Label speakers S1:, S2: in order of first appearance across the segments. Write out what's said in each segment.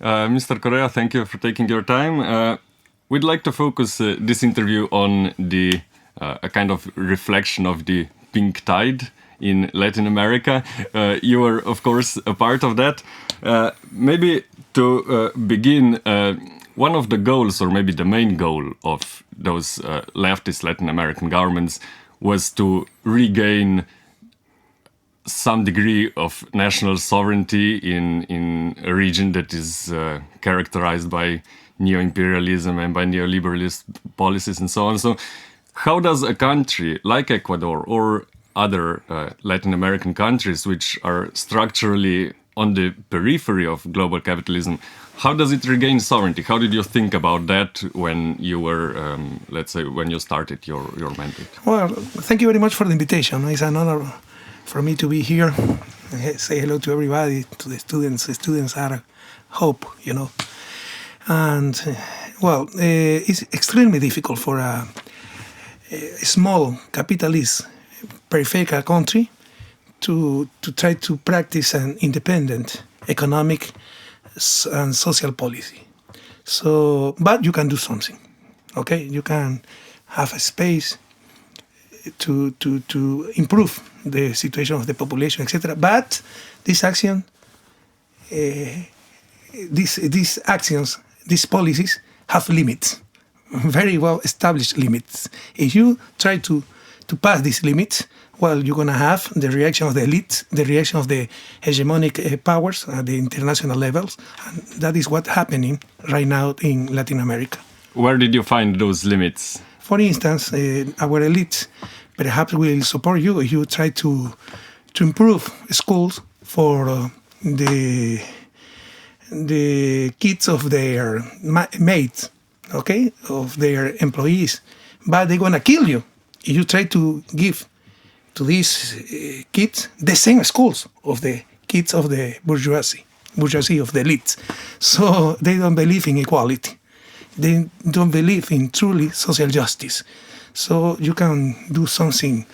S1: Mr. Correa, thank you for taking your time. We'd like to focus this interview on a kind of reflection of the pink tide in Latin America. You are, of course, a part of that. Maybe to begin, one of the goals, or maybe the main goal of those leftist Latin American governments was to regain some degree of national sovereignty in a region that is characterized by neo-imperialism and by neoliberalist policies and so on. So how does a country like Ecuador or other Latin American countries which are structurally on the periphery of global capitalism, how does it regain sovereignty? How did you think about that when you were, let's say, when you started your mandate?
S2: Well, thank you very much for the invitation. It's an honor for me to be here. Say hello to everybody, to the students. The students are hope, And, it's extremely difficult for a small capitalist peripheral country to try to practice an independent economic and social policy. So, but you can do something, okay? You can have a space to improve the situation of the population, etc. But these actions, these policies have limits, very well established limits. If you try to pass these limits, well, you're going to have the reaction of the elites, the reaction of the hegemonic powers at the international levels. And that is what's happening right now in Latin America.
S1: Where did you find those limits?
S2: For instance, our elites perhaps will support you if you try to improve schools for the kids of their mates, okay, of their employees. But they're going to kill you if you try to give to these kids the same schools of the kids of the bourgeoisie of the elites. So they don't believe in equality. They don't believe in truly social justice. So you can do something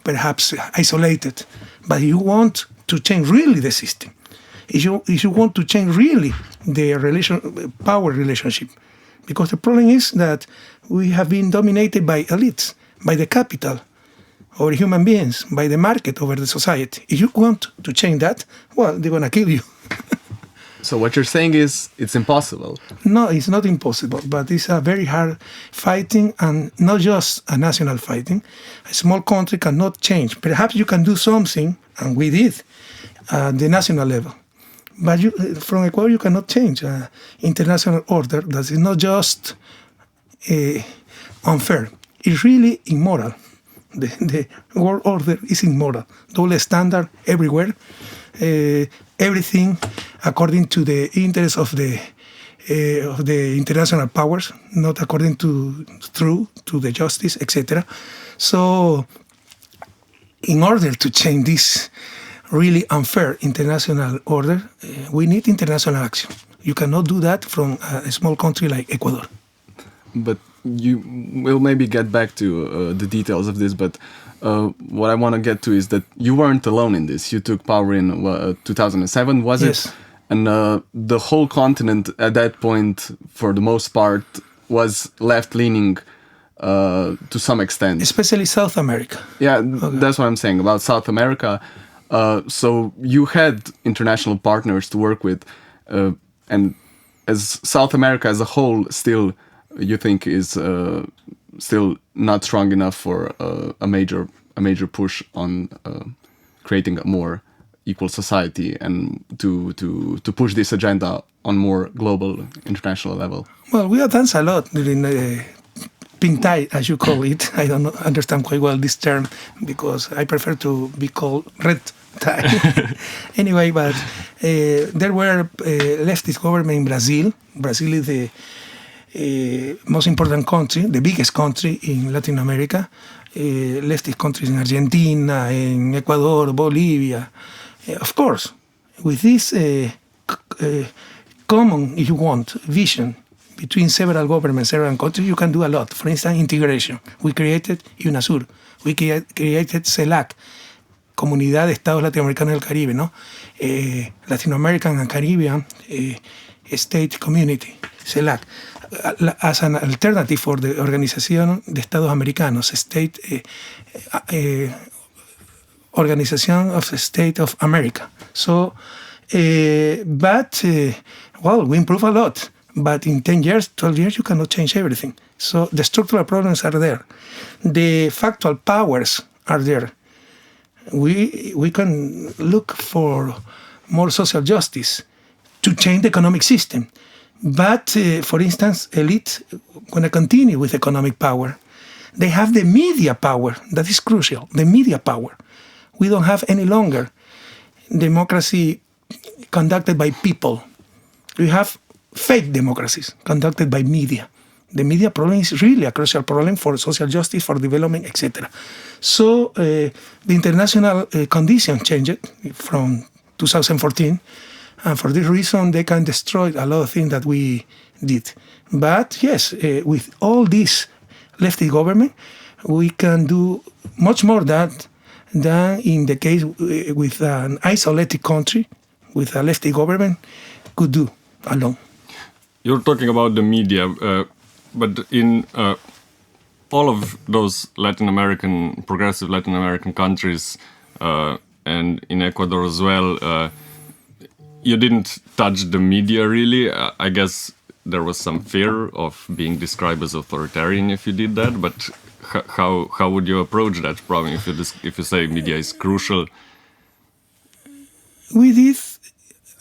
S2: perhaps isolated, but you want to change really the system. If you want to change really the power relationship, because the problem is that we have been dominated by elites, by the capital, over human beings, by the market, over the society. If you want to change that, well, they're going to kill you.
S3: So what you're saying is it's impossible?
S2: No, it's not impossible, but it's a very hard fighting, and not just a national fighting. A small country cannot change. Perhaps you can do something, and we did, at the national level. But from Ecuador, you cannot change international order that is not just unfair. It's really immoral. The world order is immoral. Double standard everywhere. Everything according to the interests of the international powers, not according to the justice, etc. So, in order to change this really unfair international order, we need international action. You cannot do that from a small country like Ecuador.
S3: But we'll maybe get back to the details of this, but what I want to get to is that you weren't alone in this. You took power in 2007, was
S2: yes.
S3: it? And the whole continent at that point, for the most part, was left-leaning to some extent.
S2: Especially South America.
S3: Yeah, okay. That's what I'm saying about South America. So you had international partners to work with, and as South America as a whole still, you think is still not strong enough for a major push on creating a more equal society and to push this agenda on more global international level?
S2: Well, we have done a lot during the pink tide, as you call it. I don't understand quite well this term because I prefer to be called red tide. Anyway, but there were leftist government in Brazil. Brazil is the most important country, the biggest country in Latin America. Leftist countries in Argentina, in Ecuador, Bolivia. Of course, with this common, if you want, vision between several governments, several countries, you can do a lot. For instance, integration. We created UNASUR. We created CELAC. comunidad de estados latinoamericanos del Caribe, ¿no? Latin American and Caribbean State Community, CELAC, as an alternative for the Organización de Estados Americanos, Organization of the State of America. So, but we improve a lot. But in 10 years, 12 years, you cannot change everything. So the structural problems are there. The factual powers are there. We can look for more social justice to change the economic system. But, for instance, elites going to continue with economic power. They have the media power. That is crucial, the media power. We don't have any longer democracy conducted by people. We have fake democracies conducted by media. The media problem is really a crucial problem for social justice, for development, etc. So the international condition changed from 2014, and for this reason they can destroy a lot of things that we did. But yes, with all this lefty government, we can do much more than in the case with an isolated country, with a lefty government, could do alone.
S1: You're talking about the media, but in all of those progressive Latin American countries, and in Ecuador as well, you didn't touch the media really. I guess there was some fear of being described as authoritarian if you did that, but how would you approach that problem if you say media is crucial?
S2: We did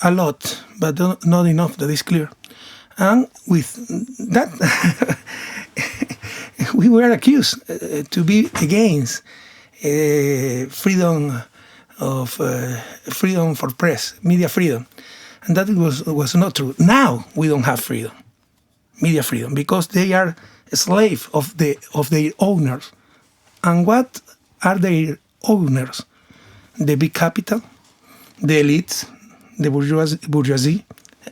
S2: a lot, but not enough, that is clear. And with that, we were accused to be against freedom for press, media freedom. And that was not true. Now we don't have freedom, media freedom, because they are a slave of their owners. And what are their owners? The big capital, the elites, the bourgeoisie,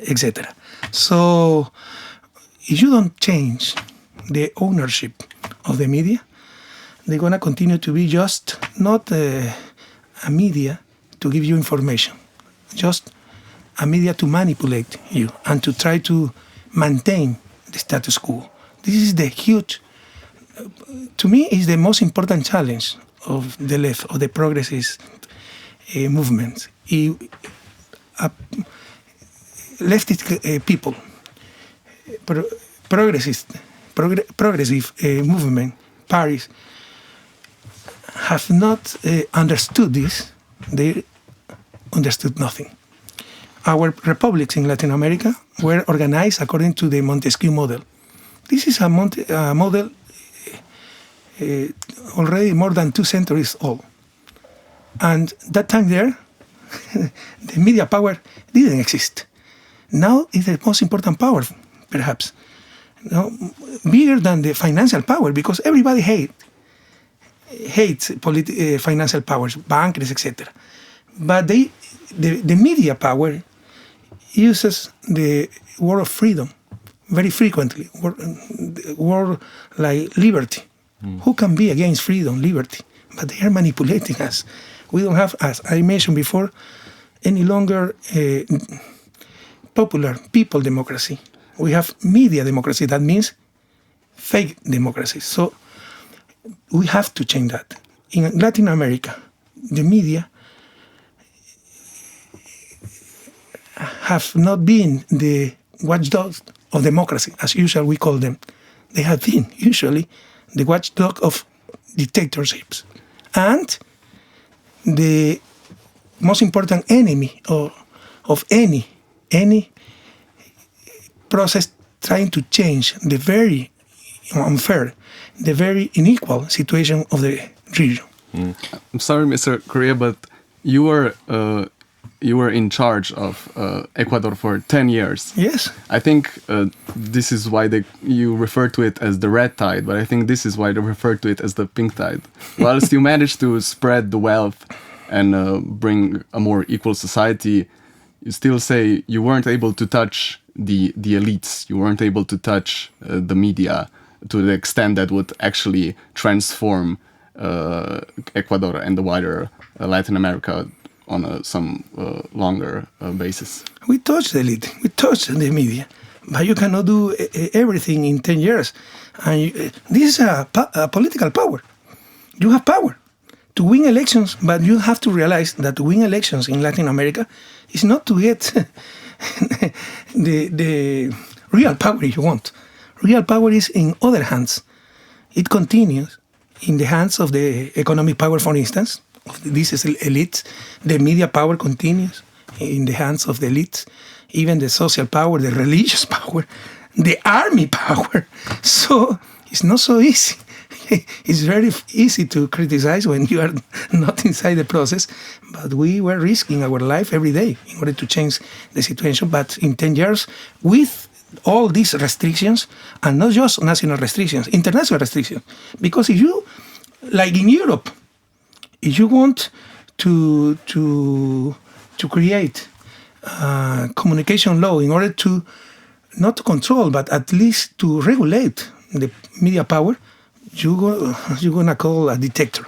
S2: etc. So if you don't change the ownership of the media, they're going to continue to be just not a media to give you information, just a media to manipulate you and to try to maintain the status quo. This is the huge, to me, is the most important challenge of the left, of the progressist movement. Leftist people, progressive movement, parties, have not understood this. They understood nothing. Our republics in Latin America were organized according to the Montesquieu model. This is a model already more than 2 centuries old. And that time there, the media power didn't exist. Now it's the most important power, perhaps. Bigger than the financial power, because everybody hates financial powers, bankers, etc. But the media power uses the word of freedom very frequently, word like liberty. Who can be against freedom, liberty? But they are manipulating us. We don't have, as I mentioned before, any longer popular people democracy. We have media democracy. That means fake democracy. So we have to change that. In Latin America, the media have not been the watchdogs of democracy, as usual we call them. They have been usually the watchdog of dictatorships. And the most important enemy of any process trying to change the very unfair, the very unequal situation of the region.
S3: I'm sorry, Mr. Correa, but you were in charge of Ecuador for 10 years.
S2: Yes.
S3: I think this is why you refer to it as the red tide, but I think this is why they refer to it as the pink tide. Whilst you managed to spread the wealth and bring a more equal society, you still say you weren't able to touch the elites. You weren't able to touch the media to the extent that would actually transform Ecuador and the wider Latin America on some longer basis?
S2: We touch the elite, we touch the media, but you cannot do everything in 10 years. And this is a political power. You have power to win elections, but you have to realize that to win elections in Latin America is not to get the real power you want. Real power is in other hands. It continues in the hands of the economic power, for instance, of these elites. The media power continues in the hands of the elites. Even the social power, the religious power, the army power. So it's not so easy. It's very easy to criticize when you are not inside the process, but we were risking our life every day in order to change the situation. But in 10 years, with all these restrictions, and not just national restrictions, international restrictions, because if you, like in Europe, if you want to create communication law in order to, not to control, but at least to regulate the media power, you're going to call a dictator.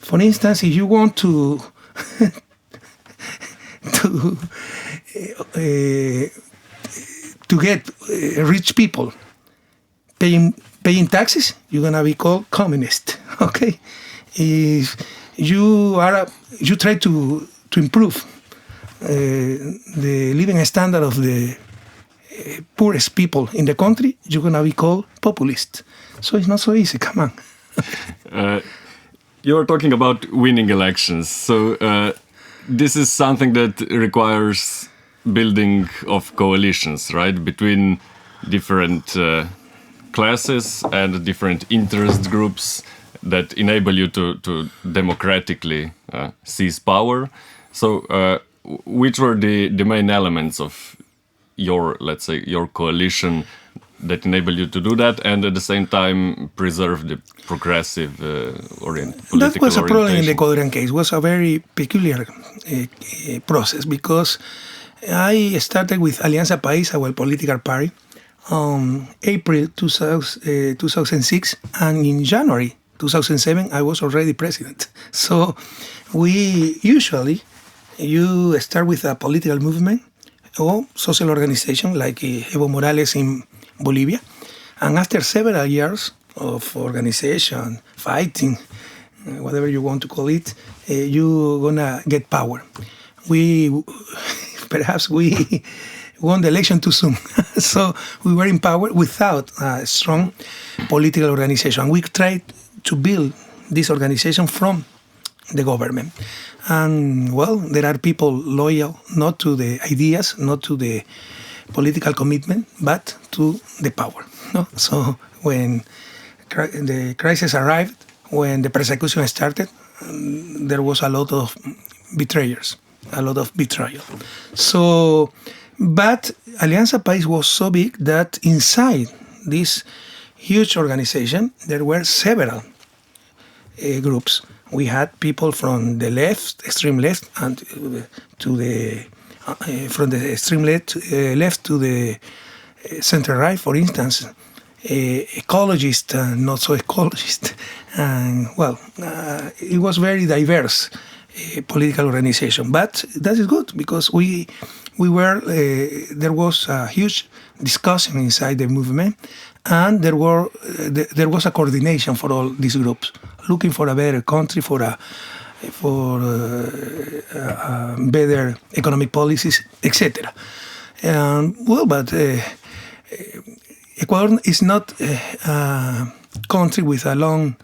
S2: For instance, if you want to get rich people paying taxes, you're going to be called communist, okay? If you try to improve the living standard of the poorest people in the country, you're going to be called populist. So it's not so easy, come on.
S1: You are talking about winning elections. So this is something that requires building of coalitions, right? Between different classes and different interest groups that enable you to democratically seize power. So which were the main elements of your, let's say, your coalition that enable you to do that, and at the same time preserve the progressive political
S2: That was a problem in the
S1: orientation?
S2: Ecuadorian case. It was a very peculiar process, because I started with Alianza País, our political party, April 2006, and in January 2007 I was already president. So you start with a political movement or social organization like Evo Morales in Bolivia, and after several years of organization, fighting, whatever you want to call it, you're gonna get power. Perhaps we won the election too soon, so we were in power without a strong political organization. We tried to build this organization from the government. And well, there are people loyal not to the ideas, not to the political commitment, but to the power. No? So when the crisis arrived, when the persecution started, there was a lot of betrayers, a lot of betrayal. So, but Alianza País was so big that inside this huge organization, there were several groups. We had people from the left, extreme left, and to the from the extreme left to the center right, for instance, ecologists, not so ecologists, and well, it was very diverse political organization. But that is good because we were there was a huge discussion inside the movement, and there was a coordination for all these groups, looking for a better country, for better economic policies, etc. Well, but Ecuador is not a country with a long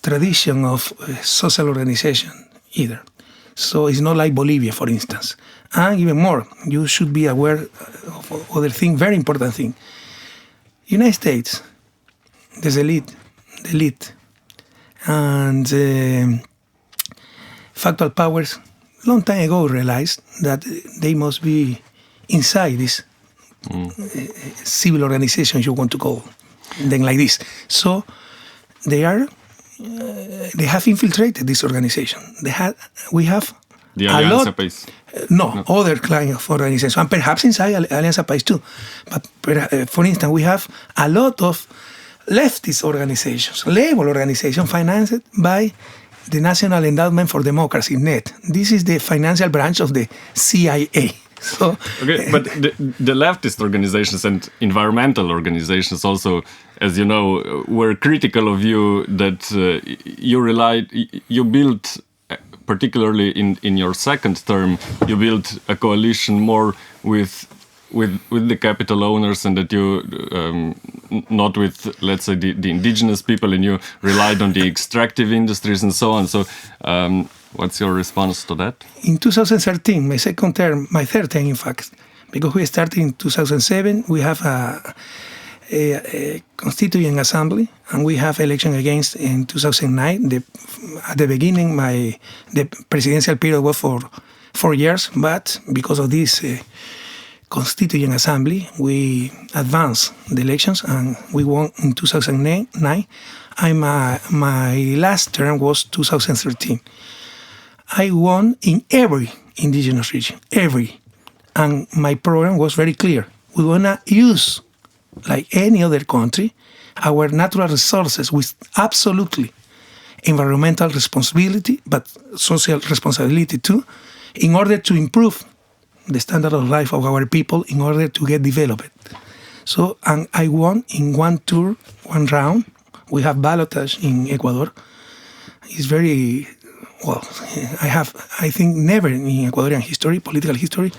S2: tradition of social organization either. So it's not like Bolivia, for instance. And even more, you should be aware of other thing, very important thing. United States, there's the elite, and factual powers long time ago realized that they must be inside this civil organization, you want to call them like this. So they have infiltrated this organization. We have
S1: The
S2: a
S1: Alianza
S2: lot.
S1: País.
S2: No, other kind of organizations, and perhaps inside Alianza País too. But for instance, we have a lot of leftist organizations, labor organizations financed by the National Endowment for Democracy, NED. This is the financial branch of the CIA. So,
S1: okay, but the leftist organizations and environmental organizations also, as you know, were critical of you that you built, particularly in your second term, you built a coalition more with the capital owners, and that you not with, let's say, the indigenous people, and you relied on the extractive industries and so on. So what's your response to that?
S2: In 2013, my third term, in fact, because we started in 2007, we have a constituent assembly, and we have election against in 2009. At the beginning, the presidential period was for 4 years, but because of this constituent assembly, we advanced the elections and we won in 2009. My last term was 2013. I won in every indigenous region, and my program was very clear. We want to use, like any other country, our natural resources with absolutely environmental responsibility, but social responsibility too, in order to improve the standard of life of our people, in order to get developed. So, and I won in one round. We have ballotage in Ecuador. It's very, well, I think never in Ecuadorian history, political history,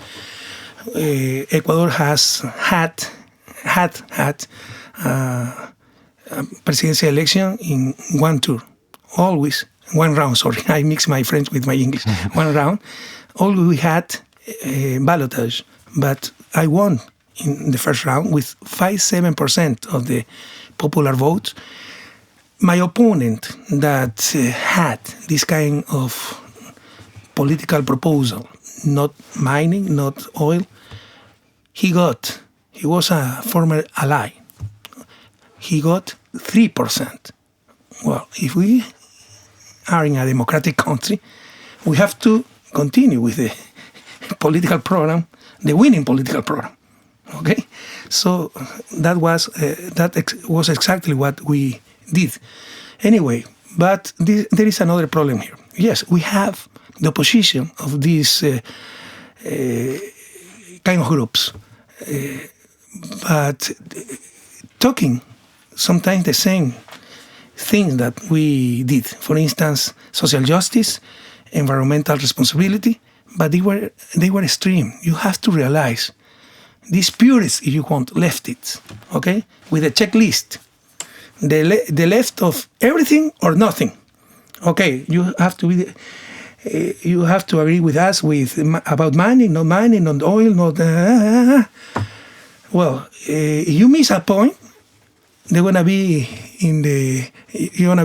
S2: Ecuador has had presidential election in one tour. Always, one round, sorry. I mix my French with my English. One round. Always we had ballotage, but I won in the first round with 5-7% of the popular votes. My opponent that had this kind of political proposal, not mining, not oil, he was a former ally. He got 3%. Well, if we are in a democratic country, we have to continue with the political program, the winning political program. Okay, so that was exactly what we did. Anyway, but there is another problem here. Yes, we have the opposition of these kind of groups, but talking sometimes the same things that we did. For instance, social justice, environmental responsibility, but they were extreme. You have to realize these purists, if you want, leftists, okay, with a checklist, the left of everything or nothing. Okay, you have to agree with us about mining, not oil, not. Well, if you miss a point, you're gonna be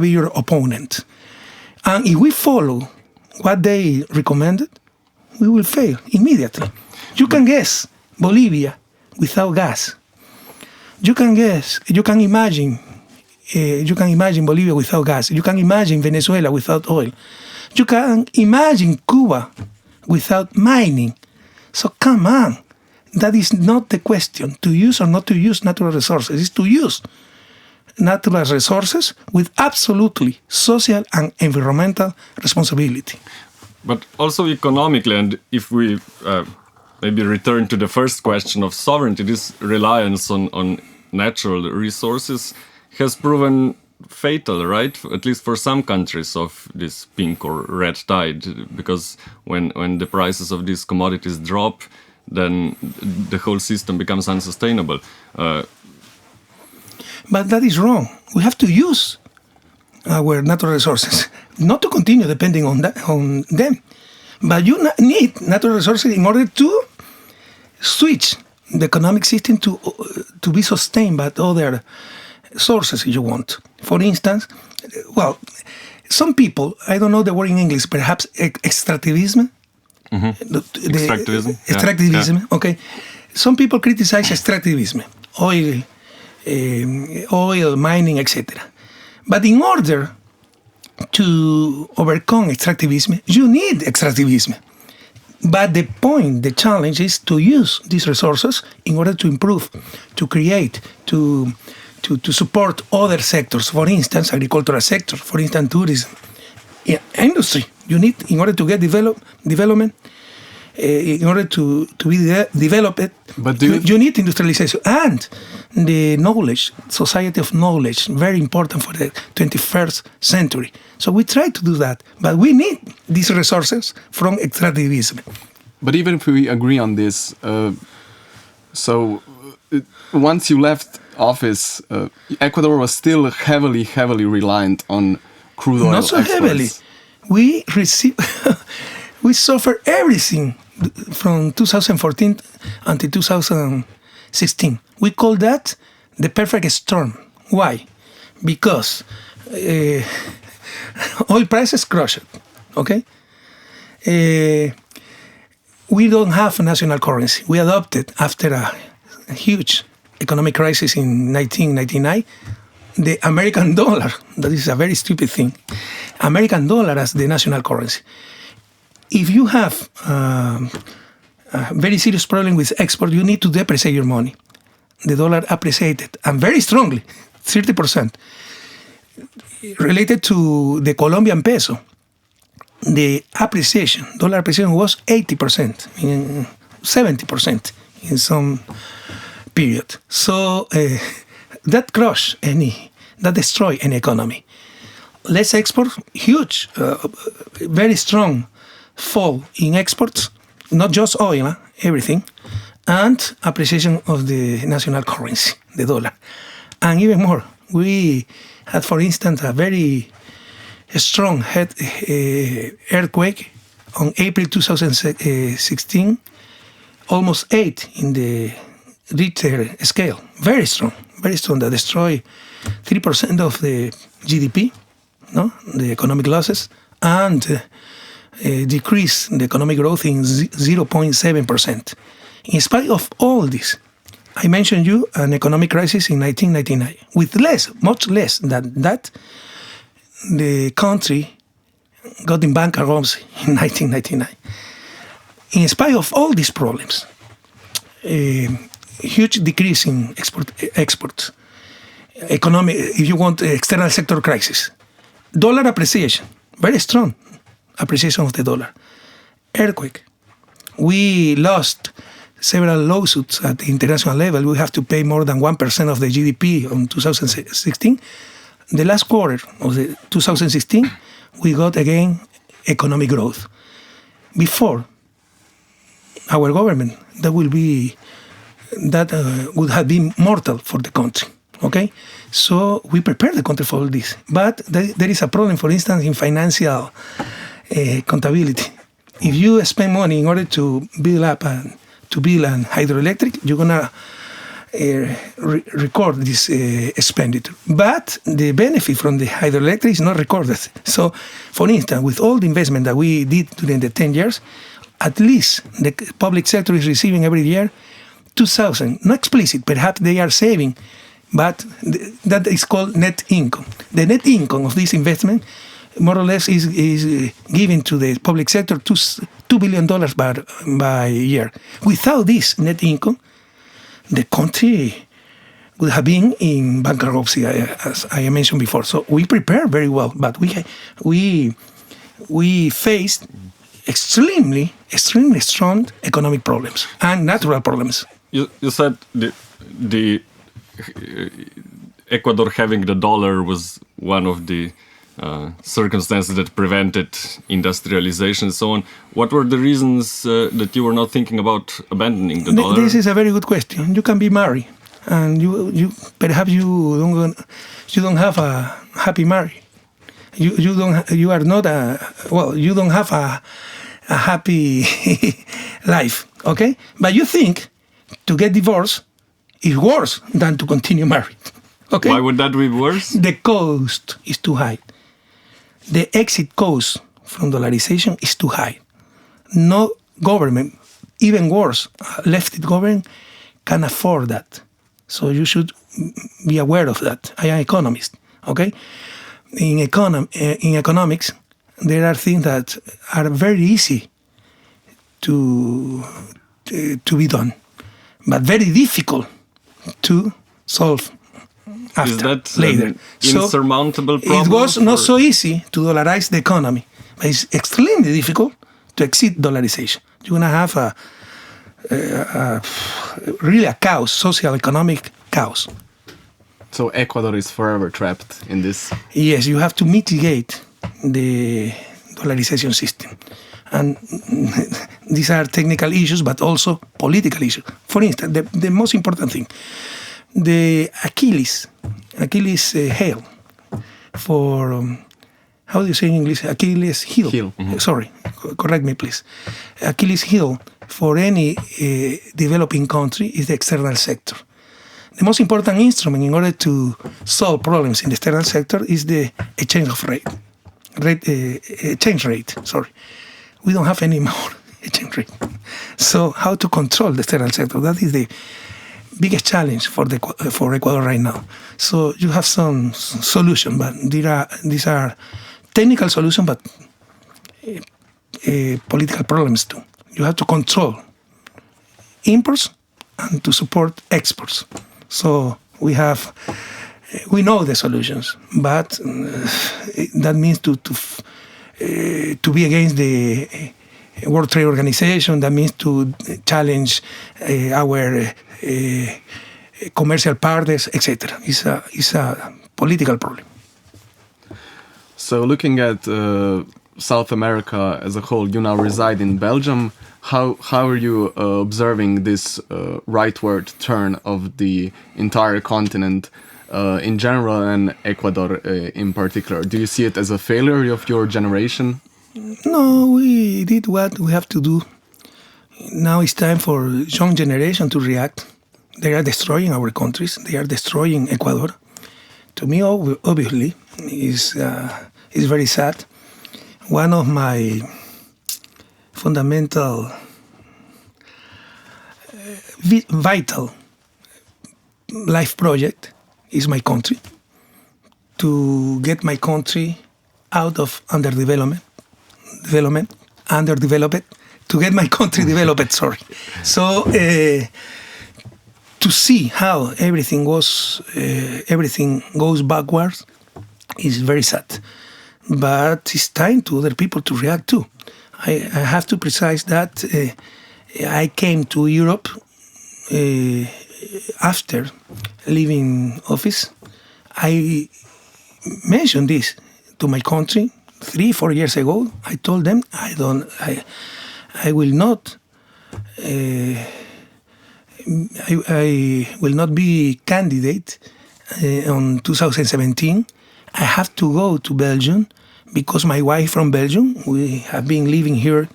S2: your opponent, and if we follow what they recommended, we will fail immediately. You can guess Bolivia without gas. You can imagine Bolivia without gas. You can imagine Venezuela without oil. You can imagine Cuba without mining. So come on, that is not the question, to use or not to use natural resources. It's to use natural resources with absolutely social and environmental responsibility.
S1: But also economically, and if we maybe return to the first question of sovereignty, this reliance on natural resources has proven fatal, right? At least for some countries of this pink or red tide, because when the prices of these commodities drop, then the whole system becomes unsustainable.
S2: But that is wrong. We have to use our natural resources, not to continue depending on them. But you need natural resources in order to switch the economic system to be sustained by other sources, if you want. For instance, well, some people, I don't know the word in English, perhaps extractivism.
S1: Mm-hmm.
S2: Extractivism,
S1: yeah.
S2: Okay. Some people criticize extractivism, oil mining, etc. But in order to overcome extractivism, you need extractivism. But the challenge is to use these resources in order to improve, to create, to to support other sectors. For instance, agricultural sector. For instance, tourism. Yeah, industry. You need, in order to get development, in order to be developed,
S3: But
S2: you need industrialization and the knowledge, society of knowledge, very important for the 21st century. So we try to do that, but we need these resources from extractivism.
S3: But even if we agree on this, once you left office, Ecuador was still heavily reliant on crude oil
S2: Not so
S3: exports.
S2: heavily. We we suffer everything from 2014 until 2016. We call that the perfect storm. Why? Because oil prices crushed. Okay. We don't have a national currency. We adopted after a huge economic crisis in 1999 the American dollar. That is a very stupid thing. American dollar as the national currency. If you have a very serious problem with export, you need to depreciate your money. The dollar appreciated, and very strongly, 30%. Related to the Colombian peso, the dollar appreciation was 80%, 70% in some period. So that destroy any economy. Less export, huge, very strong fall in exports, not just oil, everything, and appreciation of the national currency, the dollar. And even more, we had, for instance, a very strong earthquake on April 2016, almost 8 in the Richter scale. Very strong, that destroyed 3% of the GDP, the economic losses, and decrease the economic growth in 0.7%. In spite of all this, I mentioned you an economic crisis in 1999. With much less than that, the country got in bankruptcy in 1999. In spite of all these problems, a huge decrease in exports, economic, if you want, external sector crisis, dollar appreciation, very strong appreciation of the dollar, earthquake. We lost several lawsuits at the international level. We have to pay more than 1% of the GDP on 2016. The last quarter of the 2016, we got again economic growth. Before our government, that would have been mortal for the country. Okay, so we prepare the country for all this. But there is a problem, for instance, in financial accountability. If you spend money in order to build an hydroelectric, you're gonna record this expenditure. But the benefit from the hydroelectric is not recorded. So, for instance, with all the investment that we did during the 10 years, at least the public sector is receiving every year 2,000, not explicit, perhaps they are saving, but that is called net income. The net income of this investment more or less is given to the public sector $2 billion by year. Without this net income, the country would have been in bankruptcy, as I mentioned before. So we prepare very well, but we faced extremely strong economic problems and natural problems.
S1: You said the Ecuador having the dollar was one of the circumstances that prevented industrialization and so on. What were the reasons that you were not thinking about abandoning the dollar?
S2: This is a very good question. You can be married, and you perhaps you don't have a happy marriage. You don't have a happy life. Okay, but you think to get divorced is worse than to continue married. Okay.
S1: Why would that be worse?
S2: The cost is too high. The exit cost from dollarization is too high. No government, even worse, leftist government, can afford that. So you should be aware of that. I am an economist, okay? In economics, there are things that are very easy to be done, but very difficult to solve
S1: Is that
S2: later.
S1: an insurmountable problem?
S2: It was not so easy to dollarize the economy, but it's extremely difficult to exceed dollarization. You're going to have really a chaos, social, economic chaos.
S3: So Ecuador is forever trapped in this.
S2: Yes, you have to mitigate the dollarization system. And these are technical issues, but also political issues. For instance, the most important thing, the Achilles heel for, how do you say in English? Achilles heel.
S3: Mm-hmm.
S2: Sorry, correct me, please. Achilles heel for any developing country is the external sector. The most important instrument in order to solve problems in the external sector is the exchange rate. Sorry, we don't have any more exchange rate. So how to control the external sector? That is the biggest challenge for Ecuador right now. So you have some solution, but these are technical solutions, but political problems too. You have to control imports and to support exports. So we know the solutions, but that means to be against the World Trade Organization. That means to challenge our commercial partners, etc. It's a political problem.
S3: So looking at South America as a whole, you now reside in Belgium. How are you observing this rightward turn of the entire continent in general and Ecuador in particular? Do you see it as a failure of your generation?
S2: No, we did what we have to do. Now it's time for young generation to react. They are destroying our countries. They are destroying Ecuador. To me, obviously, is very sad. One of my fundamental, vital life project is my country. To get my country out of underdevelopment, to get my country developed, sorry. So to see how everything goes backwards is very sad. But it's time to other people to react too. I have to precise that I came to Europe after leaving office. I mentioned this to my country 3-4 years ago. I told them I will not be candidate on 2017. I have to go to Belgium because my wife from Belgium, we have been living here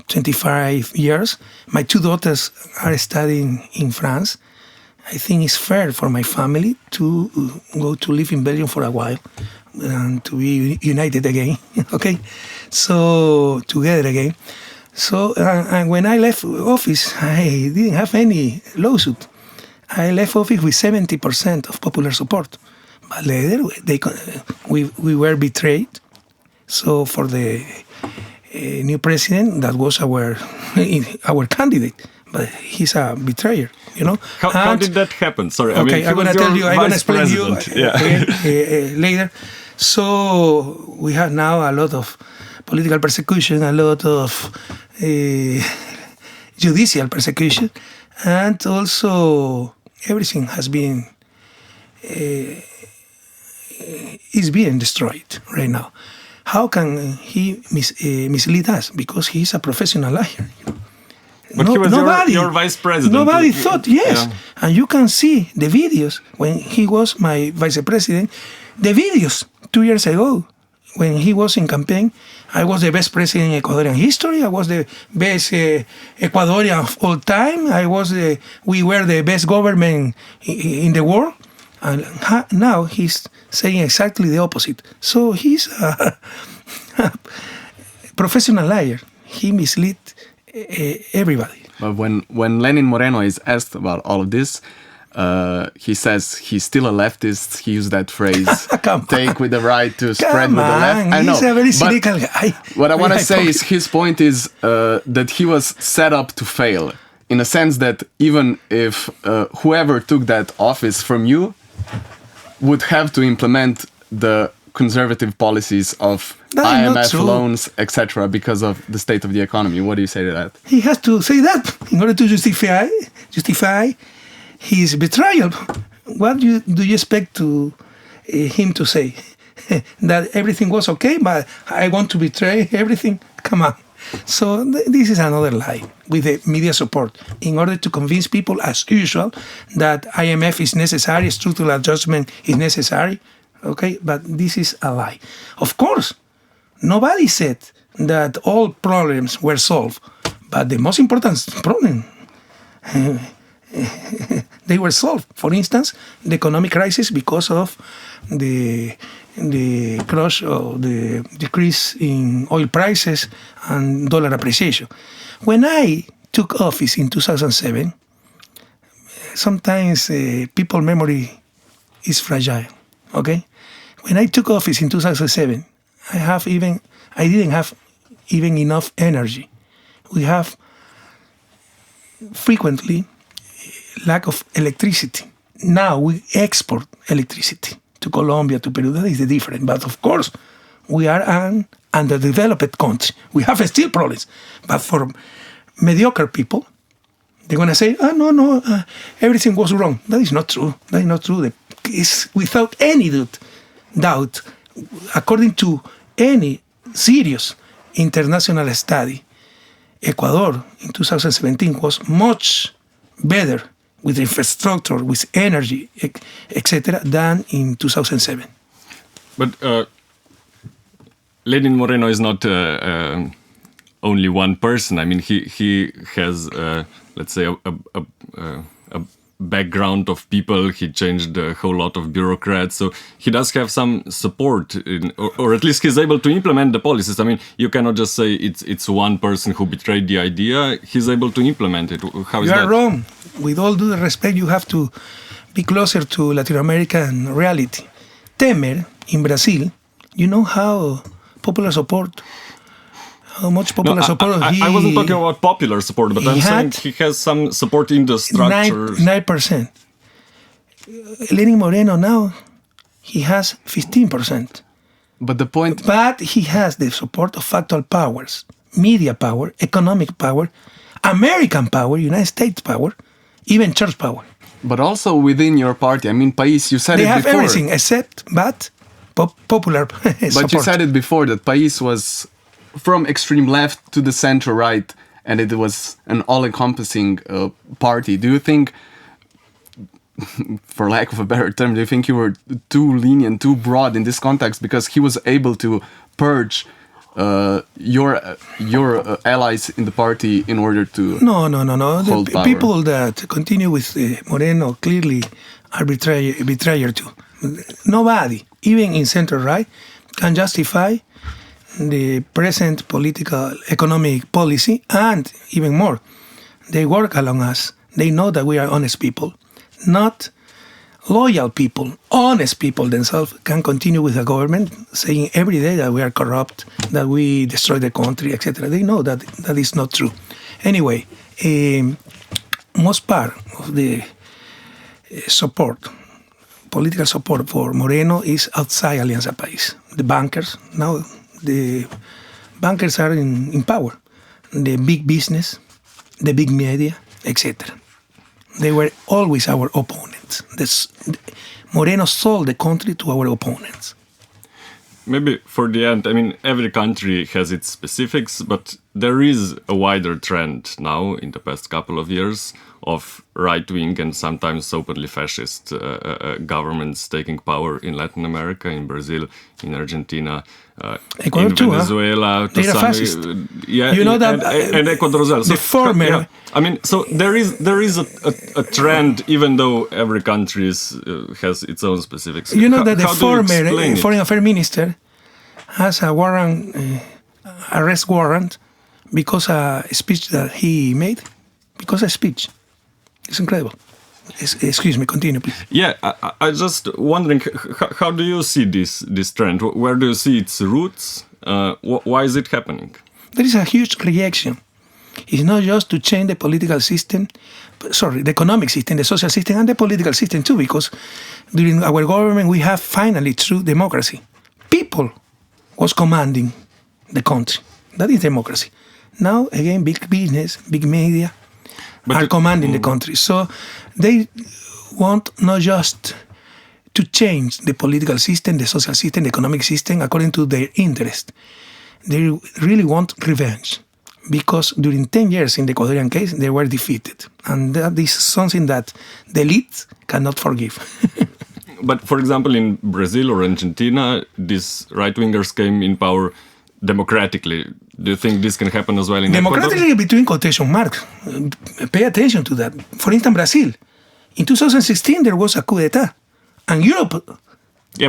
S2: 25 years. My 2 daughters are studying in France. I think it's fair for my family to go to live in Belgium for a while and to be united again, okay? So, together again. So, and when I left office, I didn't have any lawsuit. I left office with 70% of popular support. But later, we were betrayed. So for the new president, that was our candidate, but he's a betrayer, you know.
S1: How did that happen? Sorry,
S2: okay, I'm going to tell you. I'm going to explain you later. So we have now a lot of political persecution, a lot of judicial persecution, and also everything has been is being destroyed right now. How can he mislead us? Because he's a professional liar.
S1: But he was your vice president.
S2: Nobody thought, yes. Yeah. And you can see the videos when he was my vice president. The videos 2 years ago when he was in campaign. I was the best president in Ecuadorian history. I was the best Ecuadorian of all time. We were the best government in the world. And now he's saying exactly the opposite. So he's a professional liar. He misled everybody.
S3: But when Lenin Moreno is asked about all of this, he says he's still a leftist. He used that phrase, take with the right to spread with the left. I know.
S2: He's a very cynical guy.
S3: What I want to say is his point is that he was set up to fail, in a sense that even if whoever took that office from you would have to implement the conservative policies of IMF loans, etc., because of the state of the economy. What do you say to that?
S2: He has to say that in order to justify his betrayal. What do you expect him to say? That everything was okay, but I want to betray everything? Come on. So this is another lie with the media support in order to convince people, as usual, that IMF is necessary, structural adjustment is necessary. Okay, but this is a lie. Of course, nobody said that all problems were solved, but the most important problem, they were solved. For instance, the economic crisis because of the crush or the decrease in oil prices and dollar appreciation. When I took office in 2007, sometimes people's memory is fragile. Okay, when I took office in 2007, I didn't have even enough energy. We have frequently lack of electricity. Now we export electricity to Colombia, to Peru. That is the difference. But of course, we are an underdeveloped country. We have still problems. But for mediocre people, they're going to say, everything was wrong. That is not true. That is not true. It's without any doubt, according to any serious international study, Ecuador in 2017 was much better with infrastructure, with energy, etc., than in 2007.
S1: But Lenin Moreno is not only one person. I mean, he has, let's say, a background of people. He changed a whole lot of bureaucrats, so he does have some support, or at least he's able to implement the policies. I mean, you cannot just say it's one person who betrayed the idea. He's able to implement it. How is that?
S2: You are wrong. With all due respect, you have to be closer to Latin American reality. Temer in Brazil, you know how popular support. How much popular support
S1: I wasn't talking about popular support, but I'm saying he has some support in the structure.
S2: 9%. Lenin Moreno now, he has 15%.
S3: But the point...
S2: But he has the support of factual powers, media power, economic power, American power, United States power, even church power.
S3: But also within your party. I mean, País, you said it before.
S2: They have everything except popular support.
S3: But you said it before, that País was from extreme left to the center right, and it was an all-encompassing party. Do you think, for lack of a better term, do you think you were too lenient, too broad in this context, because he was able to purge your allies in the party in order to
S2: No.
S3: hold
S2: The
S3: power?
S2: people that continue with Moreno clearly are betrayer too. Nobody, even in center right, can justify the present political economic policy, and even more, they work along us. They know that we are honest people, not loyal people. Honest people themselves can continue with the government saying every day that we are corrupt, that we destroy the country, etc. They know that that is not true. Anyway, most part of the political support for Moreno is outside Alianza País. The bankers, now the bankers are in power. The big business, the big media, etc. They were always our opponents. Moreno sold the country to our opponents.
S1: Maybe for the end, I mean, every country has its specifics, but there is a wider trend now in the past couple of years of right-wing and sometimes openly fascist governments taking power in Latin America, in Brazil, in Argentina,
S2: Ecuador
S1: in
S2: too,
S1: Venezuela.
S2: They are fascist.
S1: Yeah,
S2: you know that
S1: and Ecuador as well.
S2: The former.
S1: Yeah, I mean, so there is a trend, even though every country has its own specifics.
S2: You know that the
S1: How do you
S2: former
S1: explain it?
S2: foreign affairs minister has a warrant, arrest warrant, because a speech that he made. Because a speech. It's incredible. Excuse me, continue, please.
S1: Yeah, I just wondering, how do you see this trend? Where do you see its roots? Why is it happening?
S2: There is a huge reaction It's not just to change the political system, the economic system, the social system, and the political system too, because during our government we have finally true democracy. People was commanding the country. That is democracy. Now, again, big business, big media are commanding the country. So they want not just to change the political system, the social system, the economic system according to their interest. They really want revenge because during 10 years in the Ecuadorian case, they were defeated. And that is something that the elite cannot forgive.
S1: But for example, in Brazil or Argentina, these right-wingers came in power democratically. Do you think this can happen as well in Ecuador?
S2: Democratically between quotation marks. Pay attention to that. For instance, Brazil. In 2016, there was a coup d'etat. And Europe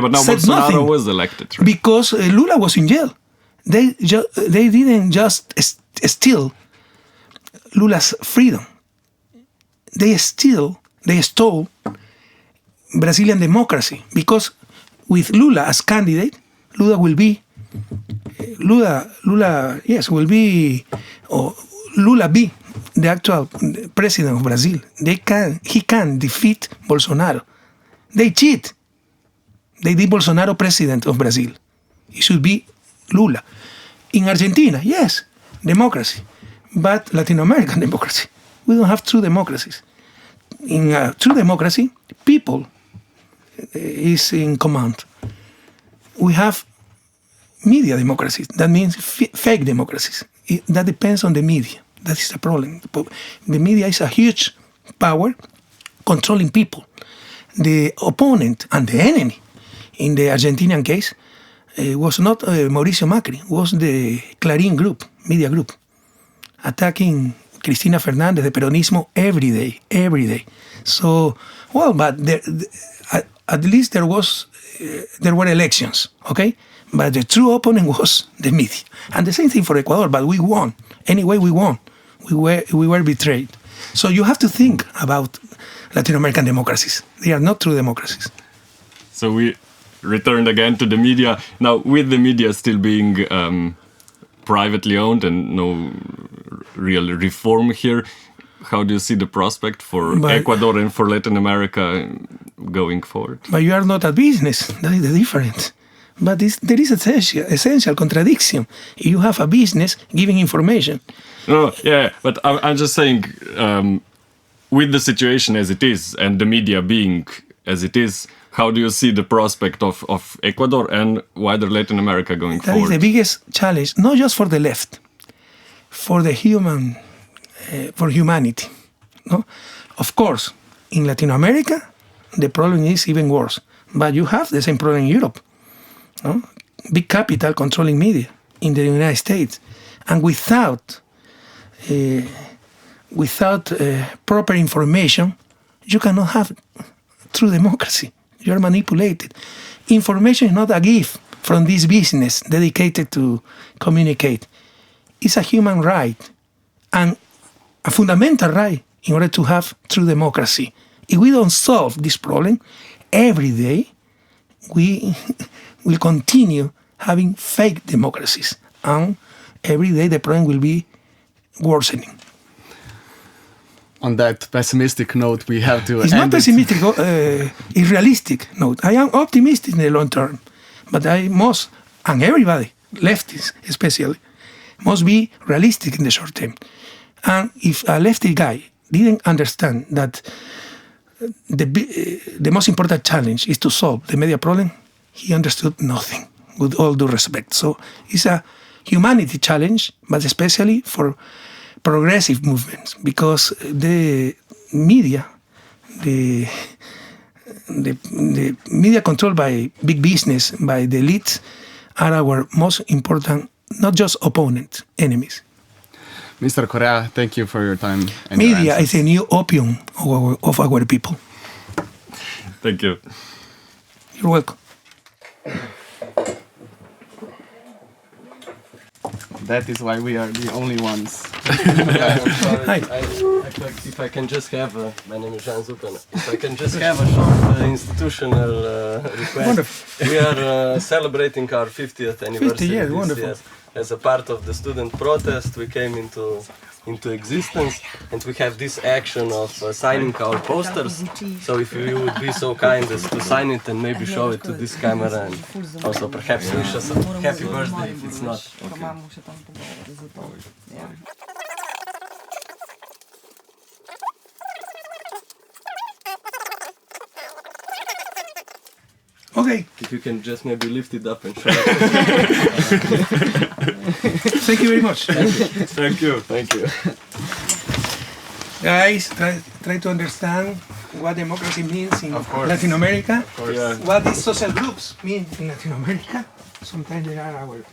S1: but now
S2: said
S1: Bolsonaro
S2: nothing
S1: was elected. Right?
S2: Because Lula was in jail. They didn't just steal Lula's freedom. They stole Brazilian democracy. Because with Lula as candidate, Lula will be the actual president of Brazil. He can defeat Bolsonaro. They cheat. They did Bolsonaro president of Brazil. It should be Lula. In Argentina, yes, democracy, but Latin American democracy. We don't have true democracies. In true democracy, people is in command. We have media democracies. That means fake democracies. That depends on the media. That is the problem. The media is a huge power controlling people. The opponent and the enemy in the Argentinian case was not Mauricio Macri, was the Clarín group, media group, attacking Cristina Fernández, the Peronismo, every day. So, but at least there were elections, okay? But the true opponent was the media. And the same thing for Ecuador, but we won. Anyway, we won. We were betrayed. So you have to think about Latin American democracies. They are not true democracies.
S1: So we returned again to the media. Now, with the media still being privately owned and no real reform here, how do you see the prospect for Ecuador and for Latin America going forward? But
S2: you are not a business. That is the difference. But there is essential contradiction. You have a business giving information.
S1: No, yeah, but I'm just saying, with the situation as it is and the media being as it is, how do you see the prospect of Ecuador and wider Latin America going forward?
S2: That is the biggest challenge, not just for the left, for the for humanity. No? Of course, in Latin America, the problem is even worse. But you have the same problem in Europe. No? Big capital controlling media in the United States. And without proper information, you cannot have true democracy. You are manipulated. Information is not a gift from this business dedicated to communicate. It's a human right and a fundamental right in order to have true democracy. If we don't solve this problem, every day we will continue having fake democracies. And every day the problem will be worsening.
S3: On that pessimistic note, we have to
S2: It's not pessimistic, it's realistic note. I am optimistic in the long term, but I must, and everybody, leftists especially, must be realistic in the short term. And if a lefty guy didn't understand that the most important challenge is to solve the media problem, he understood nothing, with all due respect. So it's a humanity challenge, but especially for progressive movements, because the media, the media controlled by big business, by the elites, are our most important, not just opponents, enemies.
S3: Mr. Correa, thank you for your time. And
S2: media is a new opium of our people.
S1: Thank you.
S2: You're welcome.
S3: That is why we are the only ones.
S2: Hi.
S4: If I can just have my name is Jean Zupan. If I can just have a short institutional request.
S2: Wonderful.
S4: We are celebrating our 50th anniversary.
S2: 50 years, wonderful.
S4: Yes. As a part of the student protest, we came into into existence, and we have this action of signing our posters. So if you would be so kind as to sign it and maybe show it to this camera, and also perhaps wish us a happy birthday if it's not.
S2: Okay.
S4: If you can just maybe lift it up and show it.
S2: Thank you very much.
S1: Thank you.
S4: Thank you.
S2: Guys, try to understand what democracy means in
S1: course.
S2: Latin America.
S1: Yeah.
S2: What these social groups mean in Latin America. Sometimes they are our